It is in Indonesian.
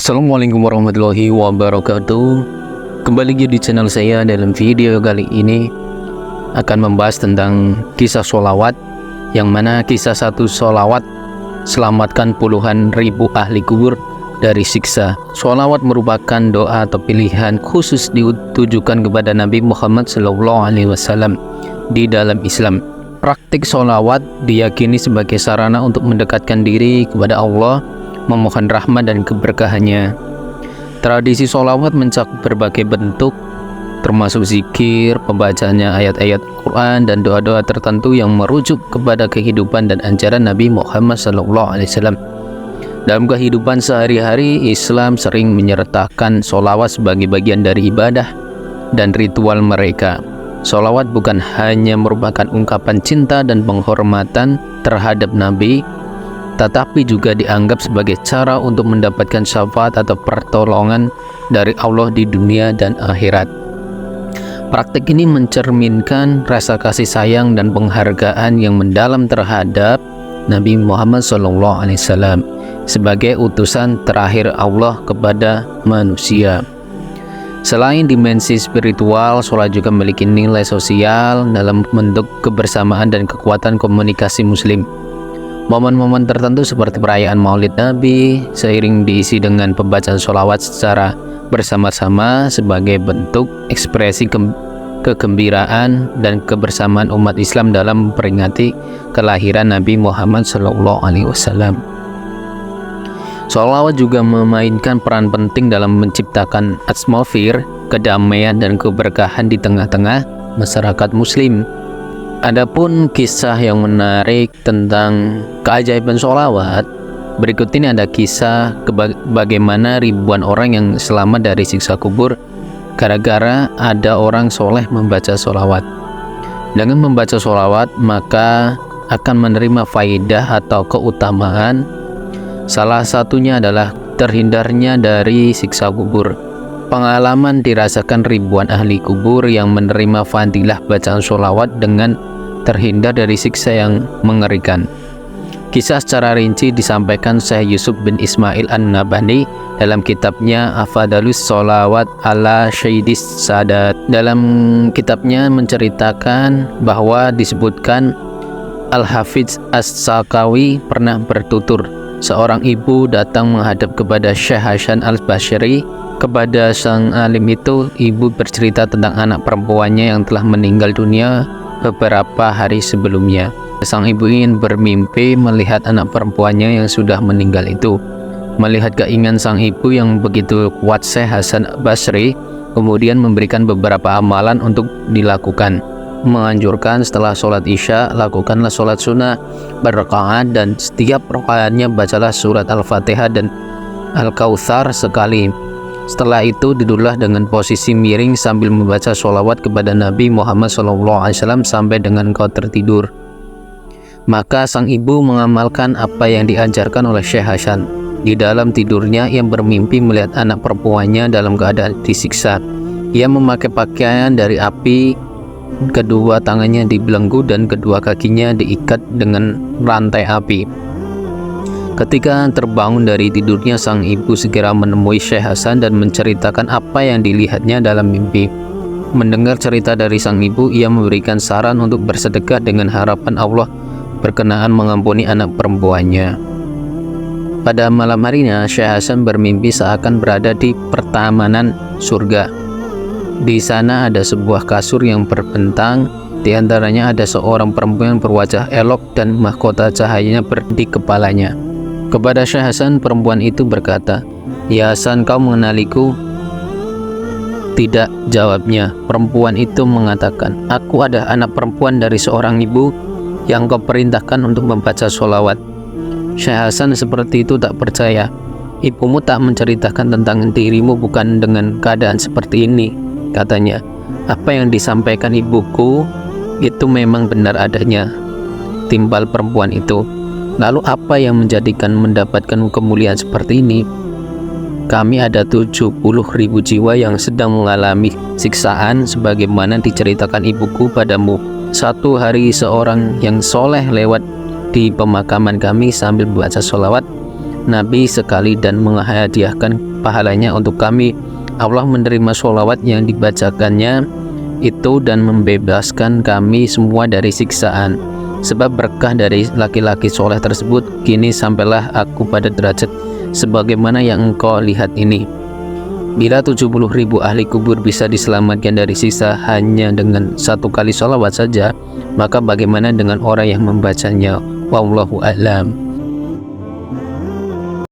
Assalamualaikum warahmatullahi wabarakatuh. Kembali lagi di channel saya. Dalam video kali ini akan membahas tentang kisah sholawat, yang mana kisah satu sholawat selamatkan puluhan ribu ahli kubur dari siksa. Sholawat merupakan doa atau pilihan khusus ditujukan kepada Nabi Muhammad SAW di dalam Islam. Praktik sholawat diyakini sebagai sarana untuk mendekatkan diri kepada Allah, memohon rahmat dan keberkahannya. Tradisi sholawat mencakup berbagai bentuk, termasuk zikir, pembacaannya ayat-ayat Quran dan doa-doa tertentu yang merujuk kepada kehidupan dan ajaran Nabi Muhammad SAW. Dalam kehidupan sehari-hari, Islam sering menyertakan sholawat sebagai bagian dari ibadah dan ritual mereka. Sholawat bukan hanya merupakan ungkapan cinta dan penghormatan terhadap Nabi, tetapi juga dianggap sebagai cara untuk mendapatkan syafaat atau pertolongan dari Allah di dunia dan akhirat. Praktik ini mencerminkan rasa kasih sayang dan penghargaan yang mendalam terhadap Nabi Muhammad SAW sebagai utusan terakhir Allah kepada manusia. Selain dimensi spiritual, sholat juga memiliki nilai sosial dalam bentuk kebersamaan dan kekuatan komunikasi Muslim. Momen-momen tertentu seperti perayaan Maulid Nabi seiring diisi dengan pembacaan sholawat secara bersama-sama sebagai bentuk ekspresi kegembiraan dan kebersamaan umat Islam dalam memperingati kelahiran Nabi Muhammad SAW. Sholawat juga memainkan peran penting dalam menciptakan atmosfer kedamaian dan keberkahan di tengah-tengah masyarakat Muslim. Adapun kisah yang menarik tentang keajaiban sholawat, berikut ini ada kisah bagaimana ribuan orang yang selamat dari siksa kubur gara-gara ada orang soleh membaca sholawat. Dengan membaca sholawat, maka akan menerima faidah atau keutamaan. Salah satunya adalah terhindarnya dari siksa kubur. Pengalaman dirasakan ribuan ahli kubur yang menerima fadilah bacaan sholawat dengan terhindar dari siksa yang mengerikan. Kisah secara rinci disampaikan Syekh Yusuf bin Ismail An-Nabhani dalam kitabnya Afdalus Sholawat ala Syaidis Sadat. Dalam kitabnya menceritakan bahwa disebutkan Al-Hafidz As-Sakawi pernah bertutur, seorang ibu datang menghadap kepada Syekh Hasan Al-Basyri. Kepada sang alim itu, ibu bercerita tentang anak perempuannya yang telah meninggal dunia beberapa hari sebelumnya. Sang ibu ingin bermimpi melihat anak perempuannya yang sudah meninggal itu. Melihat keinginan sang ibu yang begitu kuat, Syekh Hasan Basri kemudian memberikan beberapa amalan untuk dilakukan. Menganjurkan setelah sholat isya, lakukanlah sholat sunnah berrakaat dan setiap rakaatnya bacalah surat Al-Fatihah dan Al-Kautsar sekali. Setelah itu duduklah dengan posisi miring sambil membaca sholawat kepada Nabi Muhammad SAW sampai dengan kau tertidur. Maka sang ibu mengamalkan apa yang diajarkan oleh Syekh Hasan. Di dalam tidurnya ia bermimpi melihat anak perempuannya dalam keadaan disiksa. Ia memakai pakaian dari api, kedua tangannya dibelenggu dan kedua kakinya diikat dengan rantai api. Ketika terbangun dari tidurnya, sang ibu segera menemui Syekh Hasan dan menceritakan apa yang dilihatnya dalam mimpi. Mendengar cerita dari sang ibu, ia memberikan saran untuk bersedekah dengan harapan Allah berkenaan mengampuni anak perempuannya. Pada malam harinya, Syekh Hasan bermimpi seakan berada di pertamanan surga. Di sana ada sebuah kasur yang berbentang, di antaranya ada seorang perempuan berwajah elok dan mahkota cahayanya di kepalanya. Kepada Syekh Hasan, perempuan itu berkata, "Ya Hasan, kau mengenaliku?" "Tidak," jawabnya. Perempuan itu mengatakan, "Aku ada anak perempuan dari seorang ibu yang kau perintahkan untuk membaca sholawat." Syekh Hasan seperti itu tak percaya. "Ibumu tak menceritakan tentang dirimu bukan dengan keadaan seperti ini," katanya. "Apa yang disampaikan ibuku itu memang benar adanya," timbal perempuan itu. "Lalu apa yang menjadikan mendapatkan kemuliaan seperti ini?" "Kami ada 70.000 jiwa yang sedang mengalami siksaan sebagaimana diceritakan ibuku padamu. Satu hari seorang yang soleh lewat di pemakaman kami sambil membaca sholawat. Nabi sekali dan menghadiahkan pahalanya untuk kami. Allah menerima sholawat yang dibacakannya itu dan membebaskan kami semua dari siksaan. Sebab berkah dari laki-laki soleh tersebut, kini sampailah aku pada derajat sebagaimana yang engkau lihat ini. Bila 70.000 ahli kubur bisa diselamatkan dari siksa hanya dengan satu kali sholawat saja, maka bagaimana dengan orang yang membacanya? Wallahu a'lam.